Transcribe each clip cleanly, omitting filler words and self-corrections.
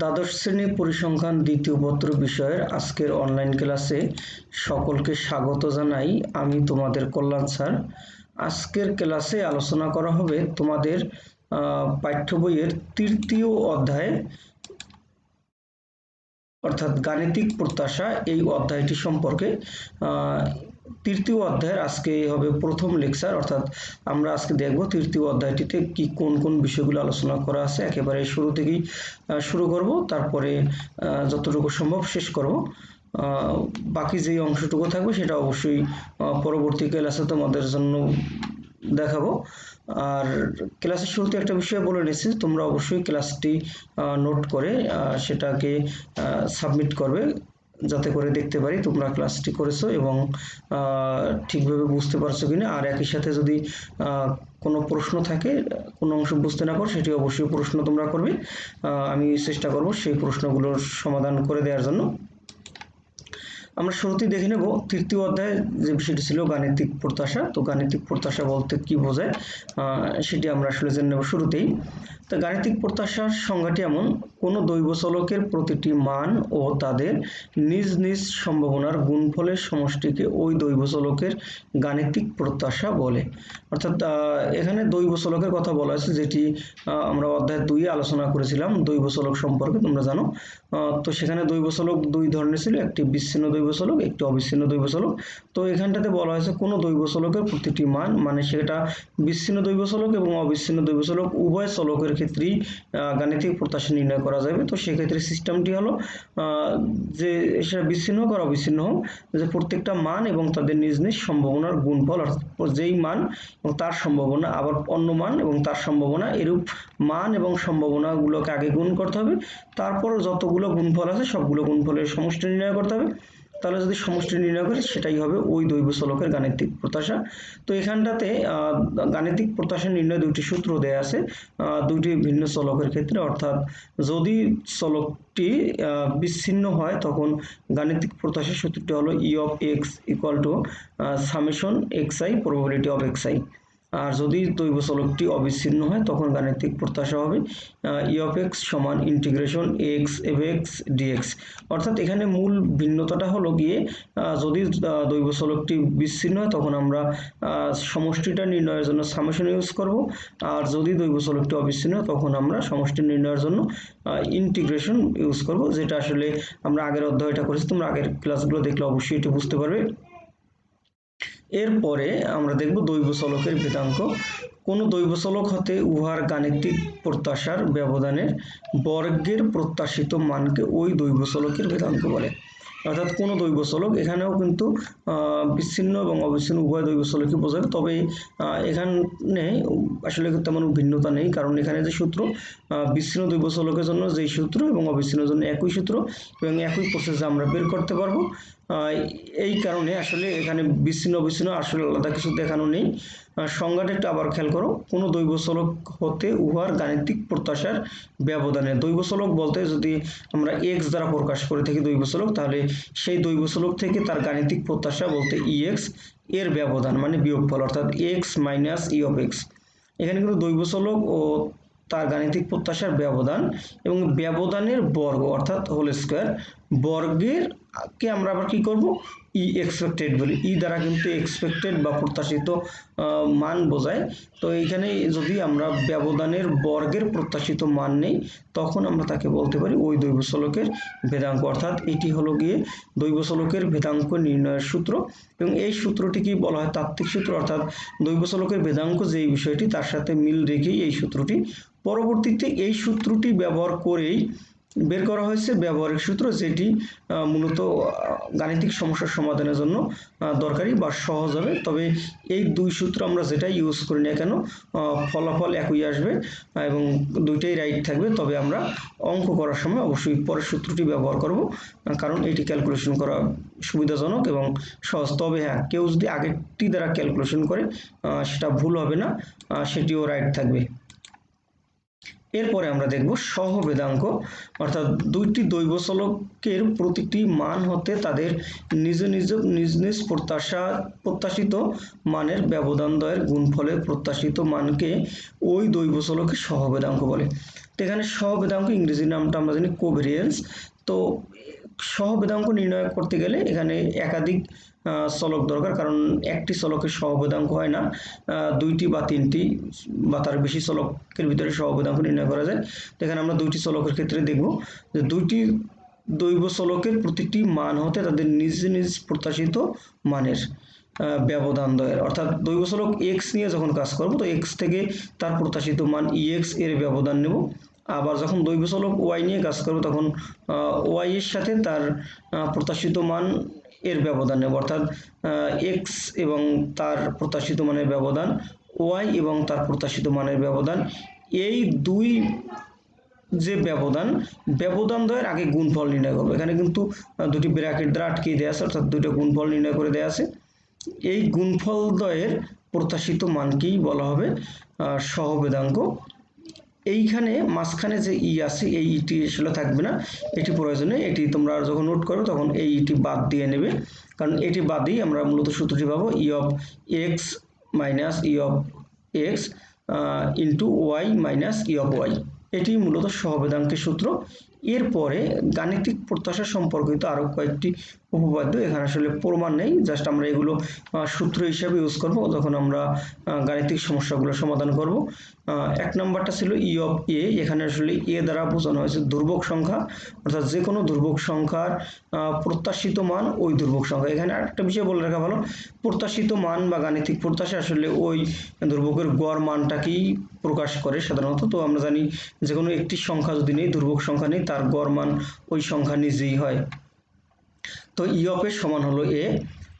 দ্বাদশ শ্রেণী পরিসংখ্যান দ্বিতীয় পত্র বিষয়ের আজকের অনলাইন ক্লাসে সকলকে স্বাগত জানাই। আমি তোমাদের কল্যাণ স্যার। আজকের ক্লাসে আলোচনা করা হবে তোমাদের পাঠ্য বইয়ের তৃতীয় অধ্যায় অর্থাৎ গাণিতিক প্রত্যাশা এই অধ্যায়টি সম্পর্কে। তৃতীয় অধ্যায়ের আজকে হবে প্রথম লেকচার, অর্থাৎ আমরা আজকে দেখব তৃতীয় অধ্যায়টিতে কি কোন কোন বিষয়গুলো আলোচনা করা আছে। একেবারে শুরু থেকেই শুরু করব, তারপরে যতটুকু সম্ভব শেষ করব। বাকি যেই অংশটুকু থাকবে সেটা অবশ্যই পরবর্তী ক্লাসে তোমাদের জন্য দেখাবো। আর ক্লাসের শুরুতে একটা বিষয় বলে নিচ্ছি, তোমরা অবশ্যই ক্লাসটি নোট করে সেটাকে সাবমিট করবে, যাতে করে দেখতে পারি তোমরা ক্লাসটি করেছো এবং ঠিকভাবে বুঝতে পারছো কিনা। আর একই সাথে যদি কোনো প্রশ্ন থাকে, কোনো অংশ বুঝতে না পারো, সেটি অবশ্যই প্রশ্ন তোমরা করবে। আমি চেষ্টা করব সেই প্রশ্নগুলোর সমাধান করে দেওয়ার জন্য। আমরা শুরুতেই দেখে নেব তৃতীয় অধ্যায়ে যে বিষয়টি ছিল গাণিতিক প্রত্যাশা। তো গাণিতিক প্রত্যাশা বলতে কি বোঝায় সেটি আমরা আসলে জেনে নেব শুরুতেই। তো গাণিতিক প্রত্যাশার সংজ্ঞাটি এমন: কোনো দৈব চলকের প্রতিটি মান ও তাদের নিজ নিজ সম্ভাবনার গুণফলের সমষ্টিকে ওই দৈব চলকের গাণিতিক প্রত্যাশা বলে। অর্থাৎ এখানে দৈব চলকের কথা বলা আছে, যেটি আমরা অধ্যায় 2-এ আলোচনা করেছিলাম দৈব চলক সম্পর্কে, তোমরা জানো। তো সেখানে দৈব চলক দুই ধরনের ছিল, একটি বিচ্ছিন্ন দৈব চলক, একটি অবিচ্ছিন্ন দৈব চলক। তো এখানটাতে বলা হয়েছে কোনো দৈব চলকের প্রতিটি মান, মানে সেটা বিচ্ছিন্ন দৈব চলক এবং অবিচ্ছিন্ন দৈব চলক উভয় চলকের ক্ষেত্রেই গাণিতিক প্রত্যাশা নির্ণয় করা যাবে। তো সেক্ষেত্রে সিস্টেমটি হলো যে সেটা বিচ্ছিন্ন হোক আর অবিচ্ছিন্ন হোক, যে প্রত্যেকটা মান এবং তাদের নিজ নিজ সম্ভাবনার গুণফল, অর্থাৎ যেই মান এবং তার সম্ভাবনা, আবার অন্য মান এবং তার সম্ভাবনা, এরূপ মান এবং সম্ভাবনাগুলোকে আগে গুণ করতে হবে। তারপর যতগুলো গুণফল আছে সবগুলো গুণফলের সমষ্টি নির্ণয় করতে হবে। তাহলে যদি সমষ্টি নির্ণয় করে, সেটাই হবে ওই দৈব চলকের গাণিতিক প্রত্যাশা। তো এখানটাতে গাণিতিক প্রত্যাশা নির্ণয় দুটি সূত্র দেয়া আছে দুটি ভিন্ন চলকের ক্ষেত্রে। অর্থাৎ যদি চলকটি বিচ্ছিন্ন হয়, তখন গাণিতিক প্রত্যাশার সূত্রটি হলো E of X equal to summation X I probability of X I. আর যদি দৈব চলকটি অবিচ্ছিন্ন হয়, তখন গাণিতিক প্রত্যাশা হবে ই অফ এক্স সমান integration X F X DX. অর্থাৎ এখানে মূল ভিন্নতাটা হলো গিয়ে, যদি দৈব চলকটি বিচ্ছিন্ন হয়, তখন আমরা সমষ্টিটা নির্ণয়ের জন্য সামেশন ইউজ করব। আর যদি দৈব চলকটি অবিচ্ছিন্ন হয়, তখন আমরা সমষ্টি নির্ণয়ের জন্য ইন্টিগ্রেশন ইউজ করব, যেটা আসলে আমরা আগের অধ্যায়টা করেছি। তোমরা আগের ক্লাসগুলো দেখলে অবশ্যই এটা বুঝতে পারবে। এরপরে আমরা দেখব দৈব চলকের ভেদাঙ্ক। কোনো দৈব চলক হতে উহার গাণিতিক প্রত্যাশার ব্যবধানের বর্গের প্রত্যাশিত মানকে ওই দৈব চলকের ভেদাঙ্ক বলে। অর্থাৎ কোনো দৈব চলক, এখানেও কিন্তু বিচ্ছিন্ন এবং অবিচ্ছিন্ন উভয় দৈব চলকই বোঝাবে। তবে এখানে আসলে তেমন ভিন্নতা নেই, কারণ এখানে যে সূত্র, বিচ্ছিন্ন দৈব চলকের জন্য যেই সূত্র এবং অবিচ্ছিন্নের জন্য একই সূত্র এবং একই প্রসেসে আমরা বের করতে পারবো। এই কারণে আসলে এখানে বিচ্ছিন্ন অবিচ্ছিন্ন আসলে আলাদা কিছু দেখানো নেই। সংজ্ঞাটা একটু আবার খেয়াল করো: কোনো দৈব চলক হতে উহার গাণিতিক প্রত্যাশার ব্যবধানে, দৈব চলক বলতে যদি আমরা এক্স দ্বারা প্রকাশ করে থাকি দৈব চলক, তাহলে সেই দৈব চলক থেকে তার গাণিতিক প্রত্যাশা বলতে ই এক্স এর ব্যবধান, মানে বিয়োগফল, অর্থাৎ x minus E of x. এখানে কিন্তু দৈব চলক ও তার গাণিতিক প্রত্যাশার ব্যবধান এবং ব্যবধানের বর্গ অর্থাৎ হোল স্কয়ার, বর্গের কে আমরা আবার কি করব, ই এক্সপেক্টেড বলি। ই দ্বারা কিন্তু এক্সপেক্টেড বা প্রত্যাশিত মান বোঝায়। তো এইখানে যদি আমরা ব্যবধানের বর্গের প্রত্যাশিত মান নেই, তখন আমরা তাকে বলতে পারি ওই দৈব চলকের ভেদাঙ্ক। অর্থাৎ এটি হলো গিয়ে দৈব চলকের ভেদাঙ্ক নির্ণয়ের সূত্র, এবং এই সূত্রটিকেই বলা হয় তাত্ত্বিক সূত্র। অর্থাৎ দৈব চলকের ভেদাঙ্ক যেই বিষয়টি, তার সাথে মিল রেখেই এই সূত্রটি। পরবর্তীতে এই সূত্রটি ব্যবহার করেই বের করা হয়েছে ব্যবহারিক সূত্র, যেটি মূলত গাণিতিক সমস্যার সমাধানের জন্য দরকারি বা সহজ হবে। তবে এই দুই সূত্র আমরা যেটাই ইউজ করি না কেন, ফলাফল একই আসবে এবং দুইটাই রাইট থাকবে। তবে আমরা অঙ্ক করার সময় অবশ্যই পরের সূত্রটি ব্যবহার করব, কারণ এটি ক্যালকুলেশন করা সুবিধাজনক এবং সহজ। তবে হ্যাঁ, কেউ যদি আগেরটি দ্বারা ক্যালকুলেশন করে সেটা ভুল হবে না, সেটিও রাইট থাকবে। এরপরে আমরা দেখব সহবেদাঙ্ক, অর্থাৎ দুইটি দৈব চলকের প্রতিটি মান হতে তাদের নিজ নিজ প্রত্যাশিত মানের ব্যবধানদ্বয়ের গুণফলের প্রত্যাশিত মানকে ওই দৈব চলকের সহবেদাঙ্ক বলে। তো এখানে সহবেদাঙ্ক ইংরেজি নামটা আমরা জানি কোভেরিয়েন্স। তো সহবেদাঙ্ক নির্ণয় করতে গেলে এখানে একাধিক চলক দরকার, কারণ একটি চলকের সহবেদাঙ্ক হয় না, দুইটি বা তিনটি বা তার বেশি চলকের ভিতরে সহবেদাঙ্ক নির্ণয় করা যায়। তো এখানে আমরা দুইটি চলকের ক্ষেত্রে দেখব যে দুইটি দৈব চলকের প্রতিটি মান হতে তাদের নিজ প্রত্যাশিত মানের ব্যবধানদ্বয়ের, অর্থাৎ দৈব চলক এক্স নিয়ে যখন কাজ করব তো এক্স থেকে তার প্রত্যাশিত মান ইএক্স এর ব্যবধান নেব। আবার যখন দৈব চলক ওয়াই নিয়ে কাজ করব তখন ওয়াই এর সাথে তার প্রত্যাশিত মান এর ব্যবধান নেব, অর্থাৎ এক্স এবং তার প্রত্যাশিত মানের ব্যবধান, ওয়াই এবং তার প্রত্যাশিত মানের ব্যবধান, এই দুই যে ব্যবধানদ্বয়ের আগে গুণফল নির্ণয় করবো। এখানে কিন্তু দুটি ব্র্যাকেট দ্বারা আটকে দেওয়া আছে, অর্থাৎ দুটো গুণফল নির্ণয় করে দেওয়া আছে। এই গুণফলদ্বয়ের প্রত্যাশিত মানকেই বলা হবে সহবেদাঙ্ক। এইখানে মাঝখানে যে ই আছে এই ইটি আসলে থাকবে না, এটি প্রয়োজনে, এটি তোমরা যখন নোট করো তখন এই ইটি বাদ দিয়ে নেবে, কারণ এটি বাদেই আমরা মূলত সূত্রটি পাবো E of X minus E of X into Y minus E of Y, এটি মূলত সহবেদাঙ্কের সূত্র। এরপরে গাণিতিক প্রত্যাশা সম্পর্কিত আরও কয়েকটি উপপাদ্য, এখানে আসলে প্রমাণ নেই, জাস্ট আমরা এগুলো সূত্র হিসাবে ইউজ করব যখন আমরা গাণিতিক সমস্যাগুলো সমাধান করব। এক নম্বরটা ছিল ই অফ এ, এখানে আসলে এ দ্বারা বোঝানো হয়েছে ধ্রুবক সংখ্যা, অর্থাৎ যে কোনো ধ্রুবক সংখ্যার প্রত্যাশিত মান ওই ধ্রুবক সংখ্যা। এখানে আরেকটা বিষয় বলে রাখা ভালো, প্রত্যাশিত মান বা গাণিতিক প্রত্যাশা আসলে ওই ধ্রুবকের গড় মানটাকেই প্রকাশ করে সাধারণত। তো আমরা জানি যে কোনো একটি সংখ্যা যদি নেই, ধ্রুবক সংখ্যা নেই, তার গড় মান ওই সংখ্যা নিজেই হয়। তো ই অফ এর সমান হলো এ।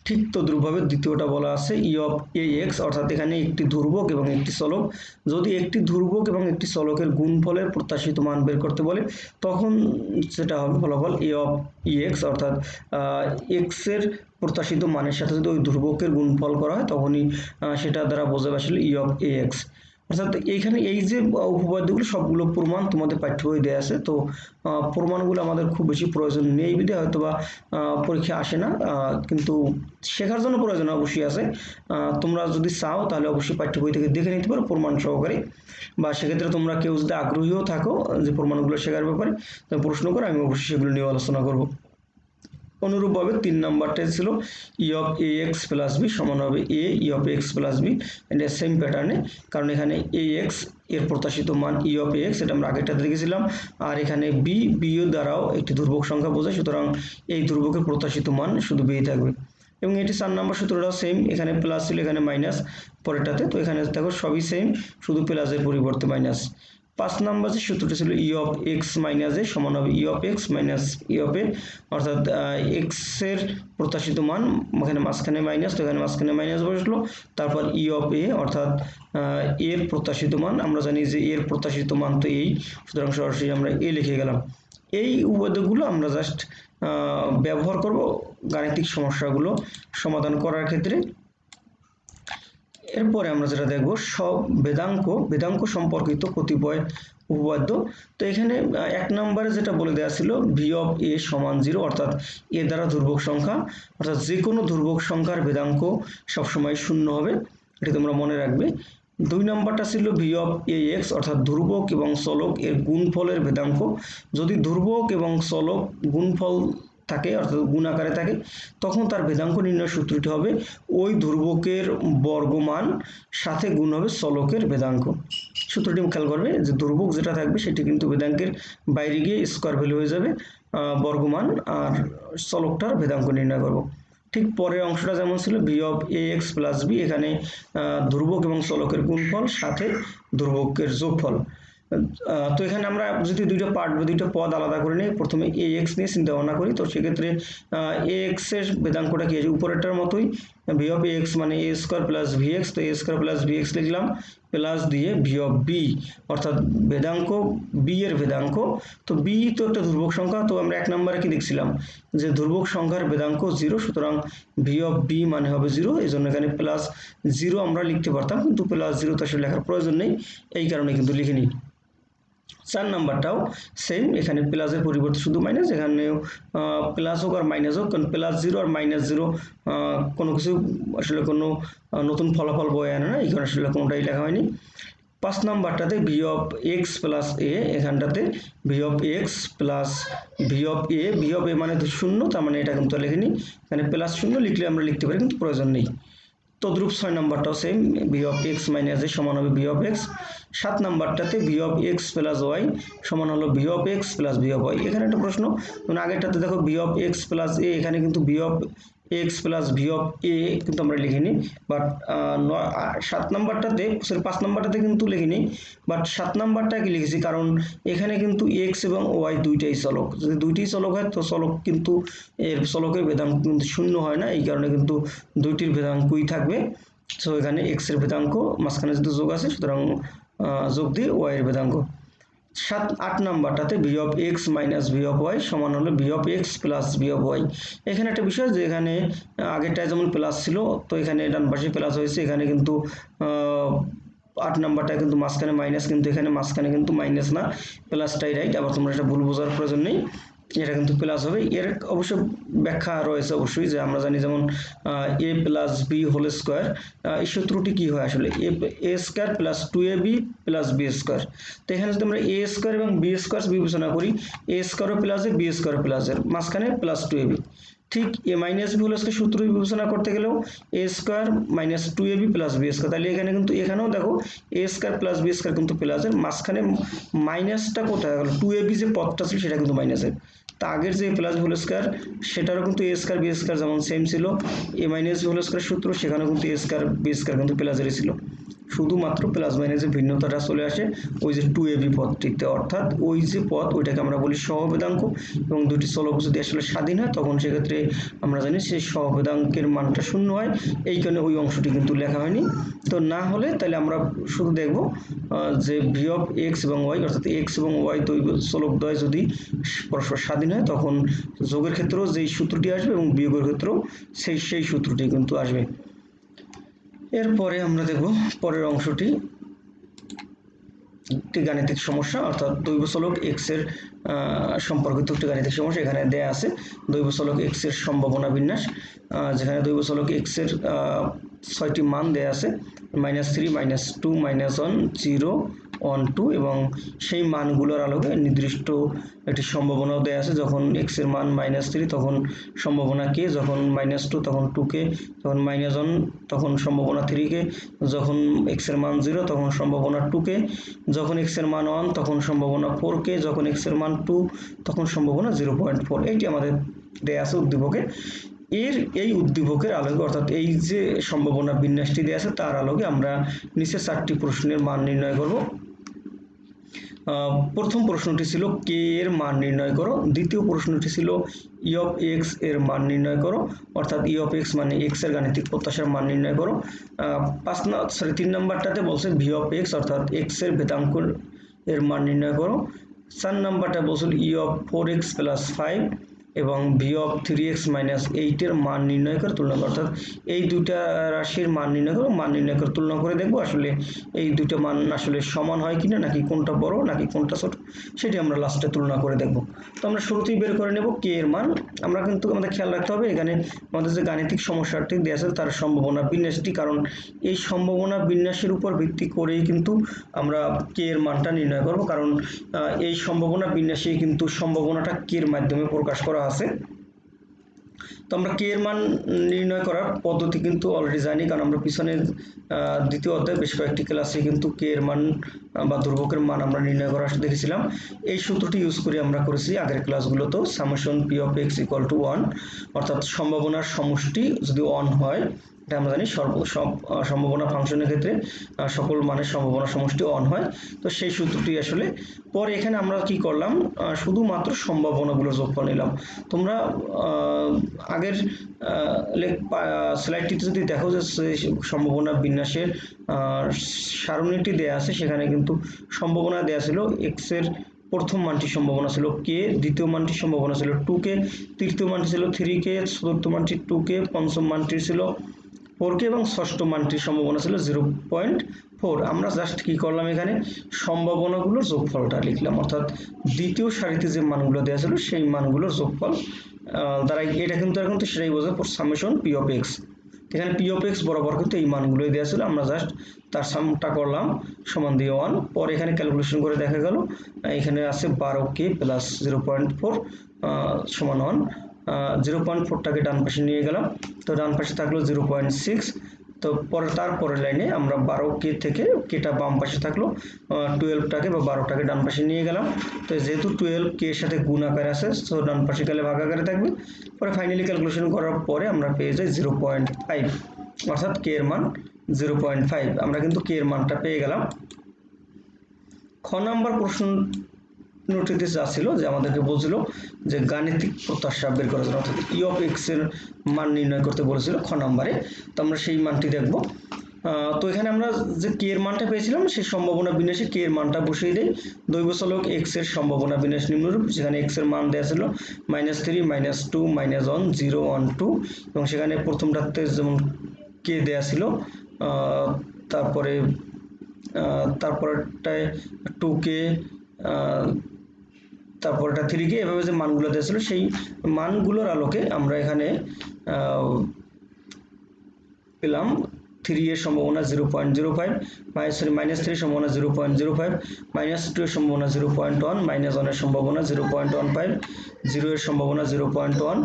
ঠিক তদ্রূপভাবে দ্বিতীয়টা বলা আছে ই অফ এ এক্স, অর্থাৎ এখানে একটি ধ্রুবক এবং একটি চলক, যদি একটি ধ্রুবক এবং একটি চলকের গুণফলের প্রত্যাশিত মান বের করতে বলে তখন সেটা হবে ফলাফল এ অফ ই এক্স, অর্থাৎ এক্স এর প্রত্যাশিত মানের সাথে যদি ওই ধ্রুবকের গুণফল করা হয় তখনই সেটা দ্বারা বোঝাবে আসলে ই অফ এ এক্স। অর্থাৎ এইখানে এই যে উপপাদ্যগুলো সবগুলো প্রমাণ তোমাদের পাঠ্য বই দেওয়া আছে, তো প্রমাণগুলো আমাদের খুব বেশি প্রয়োজন নেই বিধে হয়তো বা পরীক্ষা আসে না, কিন্তু শেখার জন্য প্রয়োজন অবশ্যই আছে। তোমরা যদি চাও তাহলে অবশ্যই পাঠ্য বই থেকে দেখে নিতে পারো প্রমাণ সহকারে, বা সেক্ষেত্রে তোমরা কেউ যদি আগ্রহীও থাকো যে প্রমাণগুলো শেখার ব্যাপারে প্রশ্ন করো, আমি অবশ্যই সেগুলো নিয়ে আলোচনা করব। অনুরূপভাবে 3 নম্বরটা ছিল E of A X plus B সমান হবে A E of X plus B, এটা সেম প্যাটার্নে, কারণ এখানে এ এক্স এর প্রত্যাশিত মান ই অফ এক্স, এটা আমরা আগেরটাতে দেখেছিলাম, আর এখানে বি এর দ্বারাও একটি ধ্রুবক সংখ্যা বোঝায়, সুতরাং এই ধ্রুবকের প্রত্যাশিত মান শুধু বি থাকবে। এবং এটি 4 নম্বর সূত্রটাও সেম, এখানে প্লাস ছিল এখানে মাইনাস পরেরটাতে, তো এখানে দেখো সবই সেম, শুধু প্লাসের পরিবর্তে মাইনাস। 5 নম্বর যে সূত্রটি ছিল E of X minus A সমান হবে E of X minus E of A, অর্থাৎ এক্স এর প্রত্যাশিত মান, এখানে মাঝখানে মাইনাস, তো এখানে মাঝখানে মাইনাস বসলো, তারপর ই অফ এ অর্থাৎ এর প্রত্যাশিত মান, আমরা জানি যে এর প্রত্যাশিত মান তো এই, সুতরাং সরাসরি আমরা এ লিখে গেলাম। এই উপপাদ্যগুলো আমরা জাস্ট ব্যবহার করব গাণিতিক সমস্যাগুলো সমাধান করার ক্ষেত্রে। এরপরে আমরা যেটা দেখব বেদাঙ্ক সম্পর্কিত কতিপয় উপপাদ্য। তো এখানে 1 নম্বরে যেটা বলে দেওয়া ছিল ভি অফ এ সমান 0, অর্থাৎ এ দ্বারা ধ্রুবক সংখ্যা, অর্থাৎ যে কোনো ধ্রুবক সংখ্যার বেদাঙ্ক সবসময় 0 হবে, এটি তোমরা মনে রাখবে। 2 নম্বরটা ছিল ভি অফ এ এক্স, অর্থাৎ ধ্রুবক এবং চলক এর গুণফলের বেদাঙ্ক, যদি ধ্রুবক এবং চলক গুণফল থাকে অর্থাৎ গুণ আকারে থাকে তখন তার বেদাঙ্ক নির্ণয় সূত্রটি হবে ওই ধ্রুবকের বর্গমান সাথে গুণ হবে চলকের বেদাঙ্ক। সূত্রটি খেয়াল করবে যে ধ্রুবক যেটা থাকবে সেটি কিন্তু বেদাঙ্কের বাইরে গিয়ে স্কয়ার ভ্যালু হয়ে যাবে বর্গমান, আর চলকটার বেদাঙ্ক নির্ণয় করব। ঠিক পরের অংশটা যেমন ছিল V of A X plus B, এখানে ধ্রুবক এবং চলকের গুণফল সাথে ধ্রুবকের যোগফল। তো এখানে আমরা যদি দুইটা পার্ট বা দুইটা পদ আলাদা করে নিই, প্রথমে এ এক্স নিয়ে চিন্তা ভাবনা করি, তো সেক্ষেত্রে এ এক্স এর বেদাঙ্কটা কি আছে, উপরেরটার মতোই ভি অফ এ এক্স মানে এ স্কোয়ার প্লাস ভি এক্স, তো এ স্কোয়ার প্লাস ভি এক্স লিখলাম, প্লাস দিয়ে ভি অফ বি অর্থাৎ বেদাঙ্ক বি এর বেদাঙ্ক, তো বি তো একটা ধ্রুবক সংখ্যা, তো আমরা 1 নম্বরে কি দেখছিলাম যে ধ্রুবক সংখ্যার বেদাঙ্ক 0, সুতরাং ভি অফ বি মানে হবে 0, এই জন্য এখানে প্লাস 0 আমরা লিখতে পারতাম, কিন্তু প্লাস 0 তো আসলে লেখার প্রয়োজন নেই, এই কারণে কিন্তু লিখিনি। 4 নাম্বারটাও সেম, এখানে প্লাসের পরিবর্তে শুধু মাইনাস, এখানেও প্লাস হোক আর মাইনাস হোক, কারণ +0 আর -0 কোনো কিছু আসলে কোনো নতুন ফলাফল বয়ে আনে না, এই কারণে আসলে কোনোটাই লেখা হয়নি। 5 নাম্বারটাতে V of X plus A, এখানটাতে V of X plus V of A, V of A মানে তো 0, তার মানে এটা কিন্তু লিখিনি, এখানে +0 লিখলে আমরা লিখতে পারি, কিন্তু প্রয়োজন নেই। তদ্রূপ 6 নাম্বারটাও same, V of X minus A সমান হবে ভি অফ এক্স। 7 নাম্বারটাতে V of X plus Y সমান হলো V of X plus V of Y. এখানে একটা প্রশ্ন, মানে আগেরটাতে দেখো V of X plus A, এখানে কিন্তু V of X plus V of A কিন্তু আমরা লিখিনি, বাট 7 নাম্বারটাতে, সরি 5 নাম্বারটাতে কিন্তু লিখিনি, বাট 7 নাম্বারটা কি লিখেছি, কারণ এখানে কিন্তু এক্স এবং ওয়াই দুইটাই চলক, যদি দুইটাই চলক হয় তো চলক কিন্তু এর চলকের ভেদাঙ্ক কিন্তু 0 হয় না, এই কারণে কিন্তু দুইটির ভেদাঙ্কই থাকবে। সো এখানে এক্স এর ভেদাঙ্ক মাঝখানে যদি যোগ আছে, সুতরাং যোগ দিয়ে ওয়াই এর ভেদাঙ্ক। 8 নাম্বারটাতে V of X minus V of Y সমান হলো V of X plus V of Y. এখানে একটা বিষয় যে এখানে আগেরটায় যেমন প্লাস ছিল, তো এখানে ডান পাশে প্লাস হয়েছে, এখানে কিন্তু 8 নাম্বারটা কিন্তু মাঝখানে মাইনাস, কিন্তু এখানে মাঝখানে কিন্তু মাইনাস না, প্লাসটাই রাইট। আবার তোমরা এটা ভুল বোঝার প্রয়োজন নেই, এটা কিন্তু প্লাস হবে। এর অবশ্য ব্যাখ্যা রয়েছে অবশ্যই, যে আমরা জানি যেমন A plus B whole square, এই সূত্রটি কি হয় আসলে, A square plus 2ab plus B square. তো এখানে যদি আমরা এ স্কোয়ার এবং বি স্কোয়ার বিবেচনা করি, এ স্কোয়ারও প্লাসের বি স্কোয়ার প্লাসের, মাঝখানে প্লাস 2ab, ঠিক A minus B whole square সূত্র বিবেচনা করতে গেলেও A square minus 2ab plus B square, তাহলে এখানে কিন্তু এখানেও দেখো A square plus B square কিন্তু প্লাসের, মাঝখানে মাইনাসটা কোথায় গেল, 2ab যে পদটা ছিল সেটা কিন্তু মাইনাসের। তা আগের যে প্লাস হোল স্কোয়ার সেটারও কিন্তু এ স্কোয়ার বি স্কোয়ার যেমন সেম ছিল, এ মাইনাস হোল স্কোয়ার সূত্র, সেখানেও কিন্তু এ স্কোয়ার বি স্কোয়ার কিন্তু প্লাসেরই ছিল, শুধুমাত্র প্লাস মাইনাসের ভিন্নতাটা চলে আসে ওই যে 2ab পদটিতে, অর্থাৎ ওই যে পদ ওইটাকে আমরা বলি সহবেদাঙ্ক, এবং দুটি চলক যদি আসলে স্বাধীন হয় তখন সেক্ষেত্রে আমরা জানি সেই সহবেদাঙ্কের মানটা 0 হয়, এই কারণে ওই অংশটি কিন্তু লেখা হয়নি। তো না হলে তাহলে আমরা শুধু দেখব যে ভি অফ এক্স এবং ওয়াই, অর্থাৎ এক্স এবং ওয়াই চলকদ্বয় যদি পরস্পর স্বাধীন হয় তখন যোগের ক্ষেত্রেও যেই সূত্রটি আসবে এবং বিয়োগের ক্ষেত্রেও সেই সূত্রটি কিন্তু আসবে। এরপরে আমরা দেখব পরের অংশটি, একটি গাণিতিক সমস্যা, অর্থাৎ দৈব চলক এক্স এর সম্পর্কিত একটি গাণিতিক সমস্যা। এখানে দেয়া আছে দৈব চলক এক্স এর সম্ভাবনা বিন্যাস, যেখানে দৈব চলক এক্স এর 6টি মান দেয়া আছে, -3, -2, -1, 0, 1, 2, এবং সেই মানগুলোর আলোকে নির্দিষ্ট একটি সম্ভাবনাও দেয়া আছে, যখন এক্স এর মান -3 তখন সম্ভাবনা কে, যখন -2 তখন 2 কে, যখন -1 তখন সম্ভাবনা 3 কে, যখন এক্স এর মান 0 তখন সম্ভাবনা 2 কে, যখন এক্স এর মান 1 তখন সম্ভাবনা 4 কে, যখন এক্স এর মান 2 তখন সম্ভাবনা 0.4। এইটি আমাদের দেয়া আছে উদ্দীপকে। এই উদ্দীপকের আলোকে, অর্থাৎ এই যে সম্ভাবনা বিন্যাসটি দেয়া আছে তার আলোকে আমরা নিচে 4টি প্রশ্নের মান নির্ণয় করব। প্রথম প্রশ্নটি ছিল কে এর মান নির্ণয় করো, দ্বিতীয় প্রশ্নটি ছিল ই অফ এক্স এর মান নির্ণয় করো, অর্থাৎ ই অফ এক্স মানে এক্স এর গাণিতিক প্রত্যাশার মান নির্ণয় করো। 3 নাম্বারটাতে বলছে ভি অফ এক্স অর্থাৎ এক্স এর ভেদাঙ্ক এর মান নির্ণয় করো। 4 নাম্বারটা বলছিল ই অফ 4x + 5 এবং ভি অফ 3x - 8 এর মান নির্ণয় করে তুলনা করো, অর্থাৎ এই দুইটা রাশির মান নির্ণয় করো, মান নির্ণয় করে তুলনা করে দেখবো আসলে এই দুইটা মান আসলে সমান হয় কিনা, নাকি কোনটা বড় নাকি কোনটা ছোট, সেটি আমরা লাস্টে তুলনা করে দেখব। তো আমরা শুরুতেই বের করে নেব কে এর মান। আমরা কিন্তু আমাদের খেয়াল রাখতে হবে এখানে আমাদের যে গাণিতিক সমস্যাটি দেওয়া আছে তার সম্ভাবনা বিন্যাসটি, কারণ এই সম্ভাবনা বিন্যাসের উপর ভিত্তি করেই কিন্তু আমরা কে এর মানটা নির্ণয় করব, কারণ এই সম্ভাবনা বিন্যাসেই কিন্তু সম্ভাবনাটা কে এর মাধ্যমে প্রকাশ করা আছে। তো আমরা কে এর মান নির্ণয় করার পদ্ধতি কিন্তু অলরেডি জানি, কারণ আমরা পিছনের দ্বিতীয় অধ্যায়ে বেশ কয়েকটি ক্লাসে কিন্তু কে এর মান বা ধ্রুবকের মান আমরা নির্ণয় করা দেখেছিলাম। এই সূত্রটি ইউজ করে আমরা করেছি আগের ক্লাসগুলোতেও, summation P of X equal to 1, অর্থাৎ সম্ভাবনার সমষ্টি যদি 1 হয়, এটা আমরা জানি সম্ভাবনা ফাংশনের ক্ষেত্রে সকল মানের সম্ভাবনা সমষ্টি 1 হয়। তো সেই সূত্রটি আসলে পরে এখানে আমরা কি করলাম, শুধুমাত্র সম্ভাবনাগুলোর যোগফল নিলাম। তোমরা আগের স্লাইডটিতে যদি দেখো যে সম্ভাবনা বিন্যাসের সারণীটি দেয়া আছে, সেখানে কিন্তু সম্ভাবনা দেয়া ছিল এক্স এর প্রথম মানটি সম্ভাবনা ছিল কে, দ্বিতীয় মানটি সম্ভাবনা ছিল 2 কে, তৃতীয় মানটি ছিল 3 কে, চতুর্থ মানটি 2 কে, পঞ্চম মানটি ছিল 4 কে এবং ষষ্ঠ মানটির সম্ভাবনা ছিল 4 আমরা জাস্ট কি করলাম এখানে সম্ভাবনাগুলোর যোগফলটা লিখলাম, অর্থাৎ দ্বিতীয় সারিতে যে মানগুলো দেওয়া ছিল সেই মানগুলোর যোগফল দ্বারা এটা কিন্তু এখন তো সেটাই বোঝায় সামেশন পি অফ এক্স। এখানে পি অফ এক্স বরাবর কিন্তু এই মানগুলোই দেওয়া ছিল, আমরা জাস্ট তার সামটা করলাম সমান দিয়ে 1, পরে এখানে ক্যালকুলেশন করে দেখা গেল এখানে আছে 12k প্লাস 0.4 সমান 1। 0.4টাকে ডান পাশে নিয়ে গেলাম, তো ডান পাশে থাকলো 0.6। তো তারপরের লাইনে আমরা 12k থেকে কেটা বাম পাশে থাকলো, 12টাকে বা 12টাকে ডান পাশে নিয়ে গেলাম। তো যেহেতু 12k এর সাথে গুণ আকারে আছে, তো ডান পাশে গেলে ভাগ আকারে থাকবে। পরে ফাইনালি ক্যালকুলেশন করার পরে আমরা পেয়ে যাই 0.5, অর্থাৎ k এর মান 0.5। আমরা কিন্তু k এর মানটা পেয়ে গেলাম। খ নাম্বার প্রশ্নটিতে যা ছিল যে আমাদেরকে বলছিল যে গাণিতিক প্রত্যাশা বের করার জন্য, অর্থাৎ ই অফ এক্স এর মান নির্ণয় করতে বলেছিল খ নাম্বারে। তো আমরা সেই মানটি দেখব। তো এখানে আমরা যে কে এর মানটা পেয়েছিলাম সেই সম্ভাবনা বিন্যাসে কে এর মানটা বসিয়ে দেই। দৈবচলক এক্স এর সম্ভাবনা বিন্যাস নিম্নরূপ, যেখানে এক্স এর মান দেওয়া ছিল -3, -2, -1, 0, 1, 2, এবং সেখানে প্রথমটাতে যেমন কে দেওয়া ছিল, তারপরটায় 2k, তারপরটা 3k, এভাবে যে মানগুলো দেওয়া ছিল সেই মানগুলোর আলোকে আমরা এখানে পেলাম 3 এর সম্ভাবনা 0.05, -3 সম্ভাবনা 0.05, -2 এর সম্ভাবনা 0.1, -1 এর সম্ভাবনা 0.15, 0 এর সম্ভাবনা 0.1,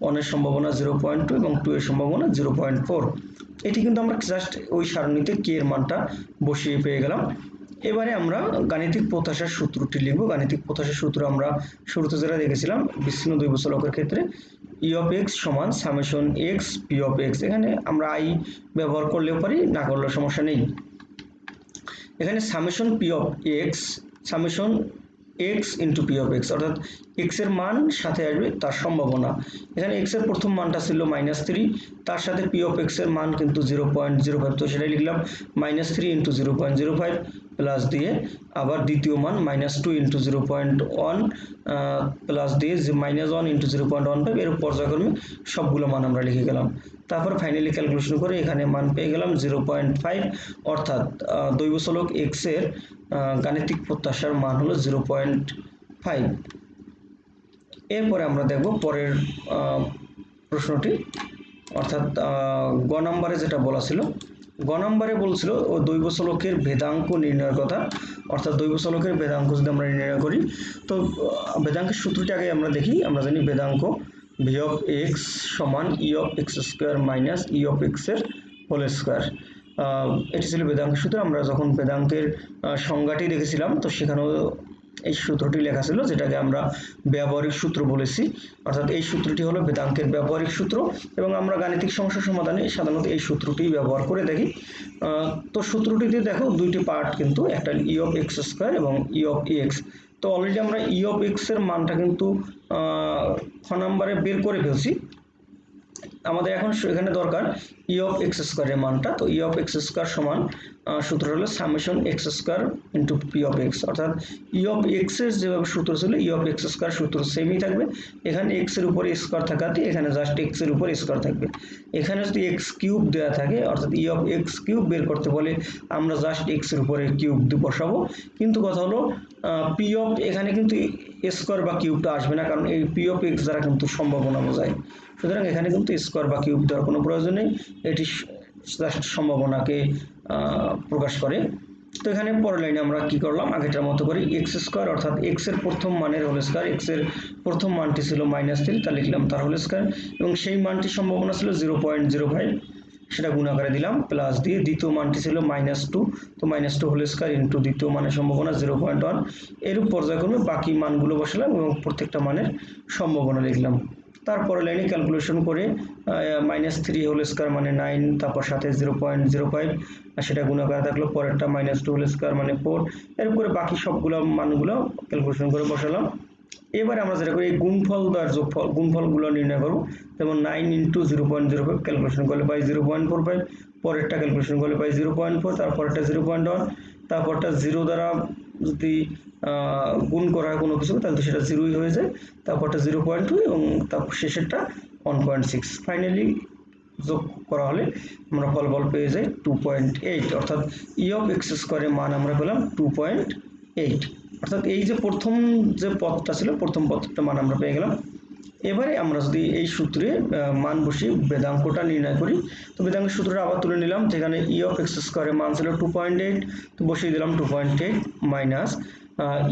1 এর সম্ভাবনা 0.2 এবং 2 এর সম্ভাবনা 0.4। এটি কিন্তু আমরা জাস্ট ওই সারণীতে কে এর মানটা বসিয়ে পেয়ে গেলাম। এবারে আমরা গাণিতিক প্রত্যাশার সূত্রটি লিখব। গাণিতিক প্রত্যাশার সূত্র আমরা শুরুতে যেটা দেখেছিলাম বিচ্ছিন্ন দ্বৈবচলকের ক্ষেত্রে ই অফ এক্স সমান summation x P of x. এখানে আমরা আই ব্যবহার করলেও পারি, না করলেও সমস্যা নেই। এখানে summation P of x, summation x into P of x, অর্থাৎ এক্স এর মান সাথে আসবে তার সম্ভাবনা। এখানে এক্স এর প্রথম মানটা ছিল -3, তার সাথে পি অফ এক্স এর মান কিন্তু 0.05, তো সেটাই লিখলাম -3 ইন্টু 0.05 প্লাস দিয়ে আবার দ্বিতীয় মান -2 ইন্টু 0.1 প্লাস দিয়ে -1 ইন্টু 0.15, এর পর্যায়ক্রমে সবগুলো মান আমরা লিখে গেলাম। তারপর ফাইনালি ক্যালকুলেশন করে এখানে মান পেয়ে গেলাম 0.5, অর্থাৎ দৈবচলক এক্স এর গাণিতিক প্রত্যাশার মান হলো 0.5। এরপরে আমরা দেখব পরের প্রশ্নটি, অর্থাৎ গ নম্বরে যেটা বলা ছিল। গ নম্বরে বলছিল ও দৈবচলকের ভেদাঙ্ক নির্ণয়ের কথা, অর্থাৎ দৈবচলকের ভেদাঙ্ক যদি আমরা নির্ণয় করি, তো ভেদাঙ্কের সূত্রটি আগে আমরা দেখি। আমরা জানি ভেদাঙ্ক ভি অফ এক্স সমান ই of x square minus E of x এর হোল স্কোয়ার। এটি ছিল ভেদাঙ্কের সূত্র। আমরা যখন ভেদাঙ্কের সংজ্ঞাটি দেখেছিলাম, তো সেখানেও এই সূত্রটি লেখা ছিল, যেটাকে আমরা ব্যবহারিক সূত্র বলেছি। অর্থাৎ এই সূত্রটি হলো ভেদাঙ্কের ব্যবহারিক সূত্র, এবং আমরা গাণিতিক সমস্যা সমাধানে সাধারণত এই সূত্রটি ব্যবহার করে থাকি। তো সূত্রটিতে দেখো দুইটি পার্ট, কিন্তু একটা ই অফ এক্স স্কোয়ার এবং ই অফ এক্স। তো অলরেডি আমরা ই অফ এক্স এর মানটা কিন্তু খ নাম্বারে বের করে ফেলছি। আমাদের এখন এখানে দরকার ই অফ এক্স স্কোয়ারের মানটা। তো ই অফ এক্স স্কোয়ার সমান সূত্র হলো summation x square into P of x, অর্থাৎ ই অফ এক্স এর যেভাবে সূত্র ছিল ই অফ এক্স স্কোয়ার সূত্র সেমই থাকবে। এখানে এক্স এর উপরে স্কোয়ার থাকাতে এখানে জাস্ট এক্স এর উপরে স্কোয়ার থাকবে। এখানে যদি এক্স কিউব দেওয়া থাকে, অর্থাৎ ই অফ এক্স কিউব বের করতে বলে আমরা জাস্ট এক্স এর উপরে কিউব বসাবো। কিন্তু কথা হলো পি অফ, এখানে কিন্তু স্কোয়ার বা কিউবটা আসবে না, কারণ এই পি অফ এক্স দ্বারা কিন্তু সম্ভাবনা বোঝায়। সুতরাং এখানে কিন্তু স্কোয়ার বা কিউব দেওয়ার কোনো প্রয়োজন নেই, এটি জাস্ট সম্ভাবনাকে প্রকাশ করে। তো এখানে পরের লাইনে আমরা কি করলাম, আগেটার মতো করে এক্স স্কোয়ার, অর্থাৎ এক্স এর প্রথম মানের হোল স্কোয়ার। এক্স এর প্রথম মানটি ছিল -3, তা লিখলাম তার হোল স্কোয়ার, এবং সেই মানটির সম্ভাবনা ছিল 0.05, সেটা গুণ আকারে দিলাম, প্লাস দিয়ে দ্বিতীয় মানটি ছিল -2, তো -2 হোল স্কোয়ার ইন্টু দ্বিতীয় মানের সম্ভাবনা 0.1। এরূপ পর্যায়ক্রমে বাকি মানগুলো বসালাম এবং প্রত্যেকটা মানের সম্ভাবনা লিখলাম। তারপরে লাইনে ক্যালকুলেশন করে -3 হোল স্কোয়ার মানে 9, তারপর সাথে 0.05, সেটা গুণ আকারে থাকলো, পরেরটা -2 হোল স্কোয়ার মানে 4। এরপর করে বাকি সবগুলো মানগুলো ক্যালকুলেশন করে বসালাম। এবারে আমরা যেটা করি এই গুণফল আর যোগফল, গুণফলগুলো নির্ণয় করব। যেমন 9 ইন্টু 0.05 ক্যালকুলেশন করলে পাই 0.45, পরেরটা ক্যালকুলেশন করলে পাই 0.4, তারপরটা 0.1, তারপরটা 0 দ্বারা যদি গুণ করা হয় কোনো কিছু, তাহলে তো সেটা 0ই হয়ে যায়, তারপরটা 0.2 এবং তারপর শেষেরটা 1.6। ফাইনালি যোগ করা হলে আমরা ফলাফল পেয়ে যাই 2.8, অর্থাৎ ই অফ এক্স স্কোয়ারের মান আমরা পেলাম 2.8। অর্থাৎ এই যে প্রথম যে পদটা ছিল, প্রথম পদটার মান আমরা পেয়ে গেলাম। এবারে আমরা যদি এই সূত্রে মান বসিয়ে বেদাঙ্কটা নির্ণয় করি, তো বেদাঙ্কের সূত্রটা আবার তুলে নিলাম। যেখানে ই অফ এক্স স্কোয়ারের মান ছিল 2.8, তো বসিয়ে দিলাম 2.8 মাইনাস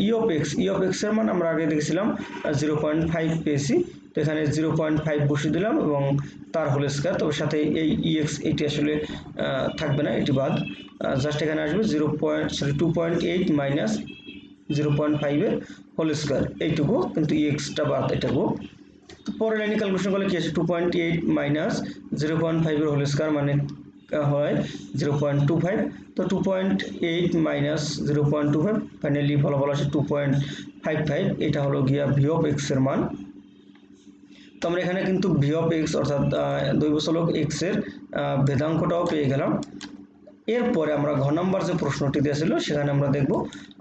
ই অফ এক্স এর মান আমরা আগে দেখেছিলাম 0.5 পেয়েছি, তো এখানে 0.5 বসিয়ে দিলাম এবং তার হোল স্কয়ার। তবে সাথে এই ইএক্স এটি আসলে থাকবে না, এটি বাদ, জাস্ট এখানে আসবে 2.8 মাইনাস 0.5 এর হোল স্কয়ার, এইটুকু, কিন্তু ইএক্সটা বাদ এটাকু। তো পরের লাইনে ক্যালকুলেশন করলে কি আছে, 2.8 মাইনাস 0.5 এর হোল স্কয়ার মানে হয় 0.25, তো 2.8 মাইনাস 0.25, ফাইনালি ফলাফল আসে 2.55। এটা হলো গিয়া ভি অফ এক্স এর মান। তো আমরা এখানে কিন্তু ভি অফ এক্স অর্থাৎ দৈবচলক এক্স এর ভেদাঙ্কটাও পেয়ে গেলাম। এরপরে আমরা ঘ নাম্বার যে প্রশ্নটি দিয়েছিল সেখানে আমরা দেখব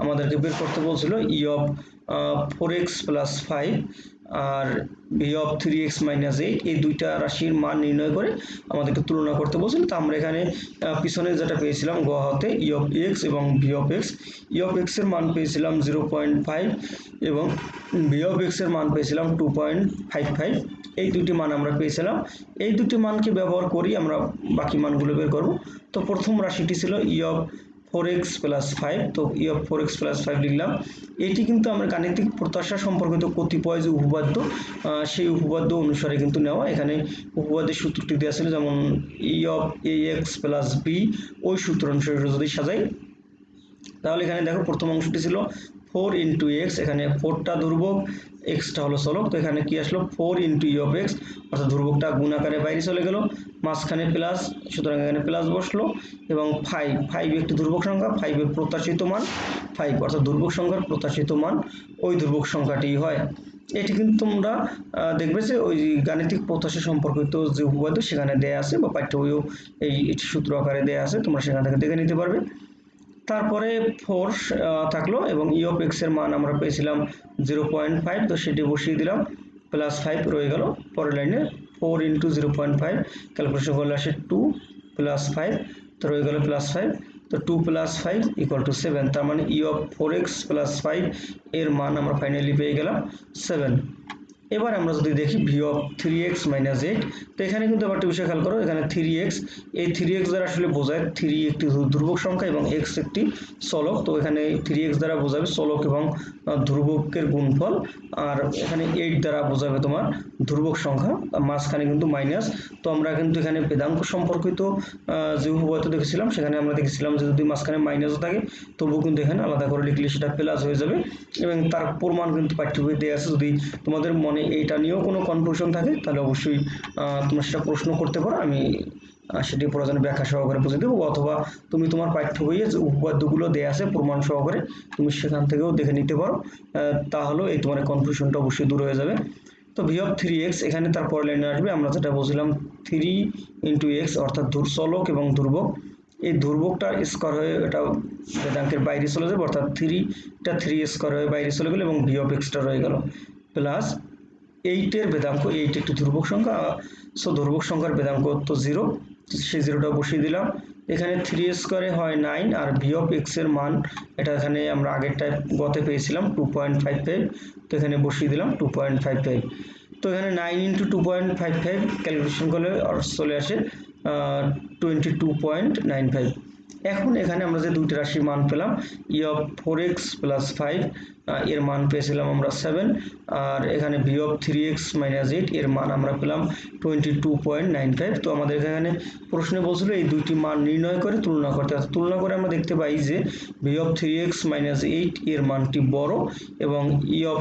আমাদেরকে বের করতে বলছিল ই অফ 4x প্লাস 5 আর ভি অফ 3x মাইনাস 8, এই দুইটা রাশির মান নির্ণয় করে আমাদেরকে তুলনা করতে বলছিল। তো আমরা এখানে পিছনে যেটা পেয়েছিলাম গ হতে ই অফ এক্স এবং V of x, E of x এর মান পেয়েছিলাম 0.5 এবং ভি অফ এক্স এর মান পেয়েছিলাম 2.55। এই দুটি মান আমরা পেয়েছিলাম। এই দুটি মানকে ব্যবহার করি আমরা বাকি মানগুলো বের করব। তো প্রথম রাশিটি ছিল ই অফ 4x প্লাস 5, তো ই অফ 4x প্লাস 5 লিখলাম। এটি কিন্তু আমরা গাণিতিক প্রত্যাশা সম্পর্কিত কতিপয় যে উপপাদ্য, সেই উপপাদ্য অনুসারে কিন্তু নেওয়া। এখানে উপপাদ্যের সূত্রটি দেওয়া ছিল, যেমন E of A X plus B, ওই সূত্র অনুসারে যদি সাজাই তাহলে এখানে দেখো প্রথম অংশটি ছিল 4 ইন্টু এক্স, এখানে 4টা ধ্রুবক, এক্সটা হলো চলক, তো এখানে কি আসলো 4 ইন্টু ই অফ এক্স, অর্থাৎ ধ্রুবকটা গুণ আকারে বাইরে চলে গেল, মাঝখানে প্লাস, সুতরাং এখানে প্লাস বসলো, এবং 5 একটি ধ্রুবক সংখ্যা, 5 এর প্রত্যাশিত মান 5, অর্থাৎ ধ্রুবক সংখ্যার প্রত্যাশিত মান ওই ধ্রুবক সংখ্যাটি হয়। এটি কিন্তু তোমরা দেখবে যে ওই গাণিতিক প্রত্যাশা সম্পর্কিত যে উপপাদ্য সেখানে দেয়া আছে, বা পাঠ্য বইও এই সূত্র আকারে দেয়া আছে, তোমরা সেখান থেকে দেখে নিতে পারবে। তারপরে 4 থাকলো এবং ই অফ এক্স এর মান আমরা পেয়েছিলাম 0.5, তো সেটি বসিয়ে দিলাম, প্লাস 5 রয়ে গেল। পরের লাইনে 4 ইন্টু 0.5 ক্যালকুলেশন করলে আসে 2 প্লাস 5, তো রয়ে গেল প্লাস 5, তো 2 প্লাস 5 ইকুয়াল টু 7, তার মানে ই অফ 4x প্লাস 5 এর মান আমরা ফাইনালি পেয়ে গেলাম 7। এবার আমরা যদি দেখি ভি অফ 3x মাইনাস 8, তো এখানে কিন্তু আবার একটা বিষয় খেয়াল করো, এখানে 3x, এই 3x দ্বারা আসলে বোঝায় 3 একটি ধ্রুবক সংখ্যা এবং x একটি চলক, তো এখানে 3x দ্বারা বোঝাবে চলক এবং ধ্রুবকের গুণফল, আর এখানে 8 দ্বারা বোঝাবে তোমার ধ্রুবক সংখ্যা, মাঝখানে কিন্তু মাইনাস। তো আমরা কিন্তু এখানে বেদাঙ্ক সম্পর্কিত যে উপপাদ্য দেখেছিলাম সেখানে আমরা দেখেছিলাম যে যদি মাঝখানে মাইনাসও থাকে তবুও কিন্তু এখানে আলাদা করে লিখলে সেটা প্লাস হয়ে যাবে, এবং তার প্রমাণ কিন্তু পাঠ্য বই দেওয়া আছে। যদি তোমাদের মনে এইটা নিয়েও কোনো কনফিউশন থাকে তাহলে অবশ্যই তোমরা সেটা প্রশ্ন করতে পারো, আমি সেটি প্রয়োজনে ব্যাখ্যা সহকারে বুঝিয়ে দেবো, অথবা তুমি তোমার পাঠ্য বইয়ে যে উপপাদ্যগুলো দেওয়া আছে প্রমাণ সহকারে তুমি সেখান থেকেও দেখে নিতে পারো, তাহলেও এই তোমার কনফিউশনটা অবশ্যই দূর হয়ে যাবে। তো ভি অফ 3x, এখানে তারপর লাইনে আসবে আমরা যেটা বলছিলাম 3 ইন্টু এক্স, অর্থাৎ চলক এবং ধ্রুবক, এই ধ্রুবকটা স্কয়ার হয়ে এটা বেদাঙ্কের বাইরে চলে যাবে, অর্থাৎ 3টা 3 স্কয়ার হয়ে বাইরে চলে গেল এবং ভি অফ এক্সটা রয়ে গেল, প্লাস 8 এর বেদাঙ্ক, 8 একটি ধ্রুবক সংখ্যা, সো ধ্রুবক সংখ্যার বেদাঙ্ক তো 0, সেই 0টা বসিয়ে দিলাম। এখানে 3 স্কয়ারে হয় 9, আর ভি অফ এক্স এর মান এটা এখানে আমরা আগেরটায় গতে পেয়েছিলাম 2.55, তো এখানে বসিয়ে দিলাম 2.55। তো এখানে 9 ইন্টু 2.55 ক্যালকুলেশন করলে চলে আসে 22.95। এখন এখানে আমরা যে দুইটা রাশির মান পেলাম, ই অফ 4x প্লাস 5 এর মান পেয়েছিলাম আমরা 7, আর এখানে ভি অফ 3x মাইনাস 8 এর মান আমরা পেলাম 22.95। তো আমাদের এখানে প্রশ্নে বলছিল এই দুইটি মান নির্ণয় করে তুলনা করতে, তুলনা করে আমরা দেখতে পাই যে ভি অফ 3x মাইনাস 8 এর মানটি বড় এবং ই অফ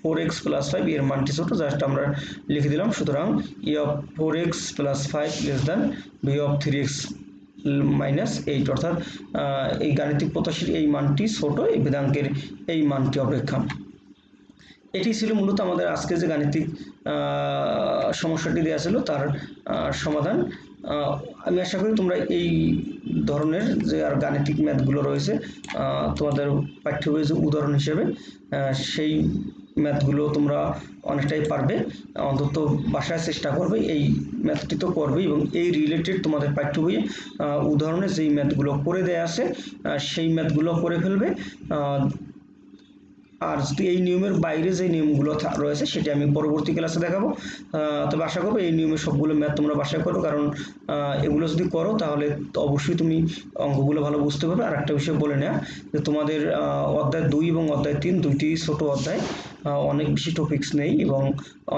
4x প্লাস 5 এর মানটি ছোট, জাস্ট আমরা লিখে দিলাম। সুতরাং ই of 4x plus 5 less than V of 3x minus 8, অর্থাৎ এই গাণিতিক প্রত্যাশার এই মানটি ছোট এই বেদাঙ্কের এই মানটি অপেক্ষা। এটি ছিল মূলত আমাদের আজকে যে গাণিতিক সমস্যাটি দেওয়া ছিল তার সমাধান। আমি আশা করি তোমরা এই ধরনের যে আর গাণিতিক ম্যাথগুলো রয়েছে তোমাদের পাঠ্য বইয়ে যে উদাহরণ হিসেবে সেই ম্যাথগুলো তোমরা অনেকটাই পারবে, অন্তত বাসায় চেষ্টা করবে, এই ম্যাথটি তো করবে এবং এই রিলেটেড তোমাদের পাঠ্য বইয়ে উদাহরণে যেই ম্যাথগুলো করে দেয়া আছে সেই ম্যাথগুলো করে ফেলবে। আর যদি এই নিয়মের বাইরে যে নিয়মগুলো রয়েছে সেটি আমি পরবর্তী ক্লাসে দেখাবো। তবে আশা করবো এই নিয়মের সবগুলো ম্যাথ তোমরা বাসায় করো, কারণ এগুলো যদি করো তাহলে অবশ্যই তুমি অঙ্কগুলো ভালো বুঝতে পারবে। আর একটা বিষয় বলে নেওয়া যে তোমাদের অধ্যায় 2 এবং অধ্যায় 3 দুইটি ছোট অধ্যায়, অনেক বেশি টপিকস নেই এবং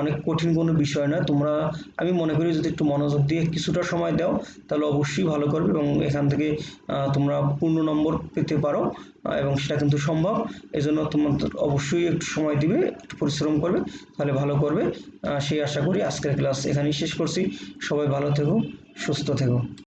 অনেক কঠিন কোনো বিষয় নয়। তোমরা, আমি মনে করি যদি একটু মনোযোগ দিয়ে কিছুটা সময় দাও তাহলে অবশ্যই ভালো করবে এবং এখান থেকে তোমরা পূর্ণ নম্বর পেতে পারো, এবং সেটা কিন্তু সম্ভব। এজন্য তোমাদের অবশ্যই একটু সময় দিবে, একটু পরিশ্রম করবে, তাহলে ভালো করবে। সেই আশা করি আজকের ক্লাস এখানেই শেষ করছি। সবাই ভালো থেকো, সুস্থ থেকো।